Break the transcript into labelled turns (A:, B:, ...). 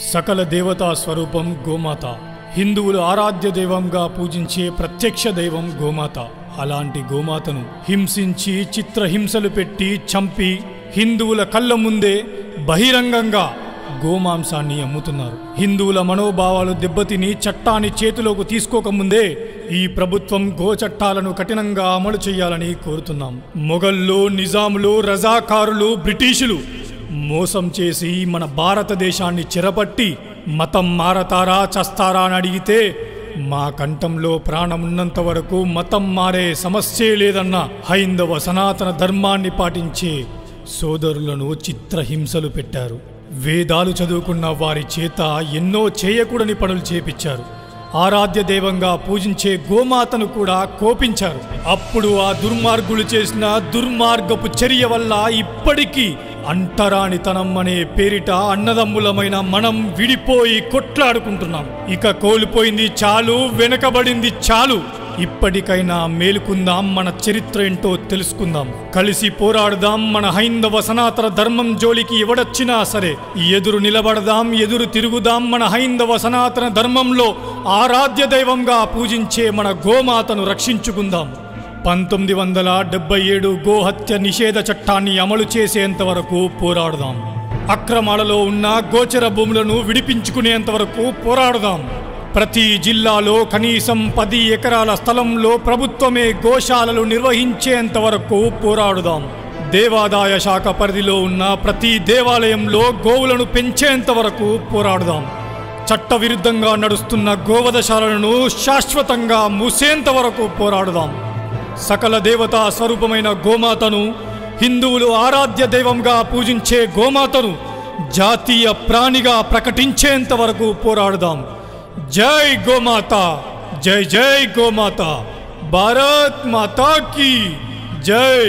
A: సకల దేవతా స్వరూపం గోమాత. హిందువులు ఆరాధ్య దైవంగా పూజించే ప్రత్యక్ష దైవం గోమాత. అలాంటి గోమాతను హింసించి చిత్రహింసలు పెట్టి చంపి హిందువుల కళ్ళ ముందే బహిరంగంగా గోమాంసాన్ని అమ్ముతున్నారు. హిందువుల మనోభావాలు దెబ్బతిని చట్టాన్ని చేతిలోకి తీసుకోకముందే ఈ ప్రభుత్వం గో చట్టాలను కఠినంగా అమలు చేయాలని కోరుతున్నాం. మొఘళ్ళు, నిజాములు, రజాకారులు, బ్రిటిషులు మోసం చేసి మన భారతదేశాన్ని చెరపట్టి మతం మారతారా చస్తారా అని అడిగితే మా కంఠంలో ప్రాణం ఉన్నంత వరకు మతం మారే సమస్యే లేదన్న హైందవ సనాతన ధర్మాన్ని పాటించే సోదరులను చిత్రహింసలు పెట్టారు. వేదాలు చదువుకున్న వారి చేత ఎన్నో చేయకూడని పనులు చేపించారు. ఆరాధ్య దైవంగా పూజించే గోమాతను కూడా కోపించారు. అప్పుడు ఆ దుర్మార్గులు చేసిన దుర్మార్గపు చర్య వల్ల ఇప్పటికీ అంటరానితనం అనే పేరిట అన్నదమ్ములమైన మనం విడిపోయి కొట్లాడుకుంటున్నాం. ఇక కోల్పోయింది చాలు, వెనకబడింది చాలు. ఇప్పటికైనా మేలుకుందాం, మన చరిత్ర ఏంటో తెలుసుకుందాం, కలిసి పోరాడదాం. మన హైందవ సనాతన ధర్మం జోలికి ఎవడొచ్చినా సరే ఎదురు నిలబడదాం, ఎదురు తిరుగుదాం. మన హైందవ సనాతన ధర్మంలో ఆరాధ్య దైవంగా పూజించే మన గోమాతను రక్షించుకుందాం. 1977 గోహత్య నిషేధ చట్టాన్ని అమలు చేసేంత వరకు పోరాడదాం. అక్రమాలలో ఉన్న గోచర భూములను విడిపించుకునేంత వరకు పోరాడదాం. ప్రతి జిల్లాలో కనీసం 10 ఎకరాల స్థలంలో ప్రభుత్వమే గోశాలలు నిర్వహించేంత వరకు పోరాడుదాం. దేవాదాయ శాఖ పరిధిలో ఉన్న ప్రతి దేవాలయంలో గోవులను పెంచేంత వరకు పోరాడుదాం. చట్టవిరుద్ధంగా నడుస్తున్న గోవధశాలను శాశ్వతంగా మూసేంత వరకు పోరాడుదాం. సకల దేవతా స్వరూపమైన గోమాతను, హిందువులు ఆరాధ్య దైవంగా పూజించే గోమాతను జాతీయ ప్రాణిగా ప్రకటించేంత వరకు పోరాడుదాం. జై గోమాత, జై జై గోమాత, భారత్ మాతా కీ జై.